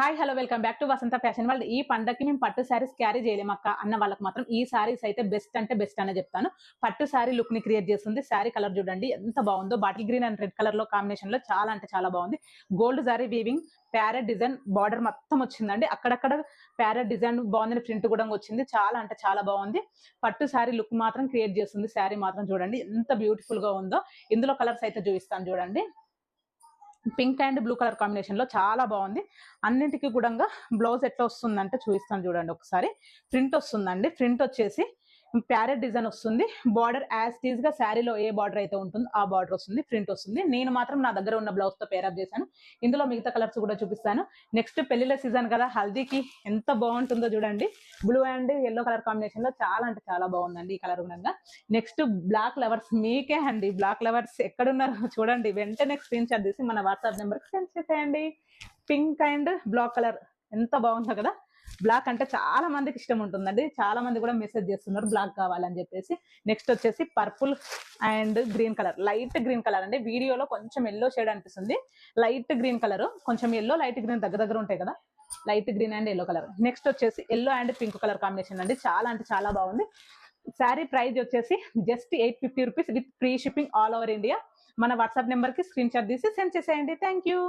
Hi hello welcome back to Vasantha fashion world. ఈ పండగకి మేము పట్టు శారీస్ క్యారీ చేయలేము అక్క అన్న వాళ్ళకి మాత్రం ఈ శారీస్ అయితే బెస్ట్ అంటే బెస్ట్ అనే చెప్తాను. పట్టు శారీ లుక్ ని క్రియేట్ చేస్తుంది. శారీ కలర్ చూడండి ఎంత బాగుందో, bottle green and red colour లో కాంబినేషన్ లో చాలా అంటే చాలా బాగుంది. Gold sari weaving parrot design border మొత్తం వచ్చిందండి. అక్కడక్కడ ప్యారెట్ డిజైన్ బాగుంది, ప్రింట్ కూడా వచ్చింది. చాలా అంటే చాలా బాగుంది. పట్టు శారీ లుక్ మాత్రం క్రియేట్ చేస్తుంది. శారీ మాత్రం చూడండి ఎంత బ్యూటిఫుల్ గా ఉందో. ఇందులో కలర్స్ అయితే చూపిస్తాను చూడండి. Pink and blue colour combination లో చాలా బాగుంది. అన్నింటికి కూడా బ్లౌజ్ ఎట్లా వస్తుందంటే చూపిస్తాను చూడండి ఒకసారి. ప్రింట్ వస్తుందండి. ప్రింట్ వచ్చేసి ప్యారెట్ డిజైన్ వస్తుంది. బార్డర్ యాజ్ టీజ్ గా శారీలో ఏ బార్డర్ అయితే ఉంటుందో ఆ బార్డర్ వస్తుంది, ప్రింట్ వస్తుంది. నేను మాత్రం నా దగ్గర ఉన్న బ్లౌజ్ తో పేరప్ చేశాను. ఇందులో మిగతా కలర్స్ కూడా చూపిస్తాను. నెక్స్ట్ పెళ్లిళ్ళ సీజన్ కదా, హల్దీకి ఎంత బాగుంటుందో చూడండి. Blue and yellow colour combination లో చాలా అంటే చాలా బాగుందండి ఈ కలర్ గుణంగా. నెక్స్ట్ బ్లాక్ లవర్స్ మీకే అండి. బ్లాక్ లవర్స్ ఎక్కడున్నారో చూడండి, వెంటనే స్క్రీన్ షాట్ తీసి మన వాట్సాప్ నెంబర్ కి సెండ్ చేసేయండి. పింక్ అండ్ బ్లాక్ కలర్ ఎంత బాగుందో కదా. బ్లాక్ అంటే చాలా మందికి ఇష్టం ఉంటుందండి. చాలా మంది కూడా మెసేజ్ చేస్తున్నారు బ్లాక్ కావాలని చెప్పేసి. నెక్స్ట్ వచ్చేసి purple and green colour, light green colour అండి. వీడియోలో కొంచెం ఎల్లో షేడ్ అనిపిస్తుంది. లైట్ గ్రీన్ కలర్, కొంచెం ఎల్లో లైట్ గ్రీన్ దగ్గర దగ్గర ఉంటాయి కదా, light green and yellow colour. Next వచ్చేసి yellow and pink colour combination అండి. చాలా అంటే చాలా బాగుంది. శారీ ప్రైస్ వచ్చేసి just 850 rupees with free shipping all over India. మన వాట్సాప్ నెంబర్ కి స్క్రీన్ షాట్ తీసి సెండ్ చేసేయండి. Thank you.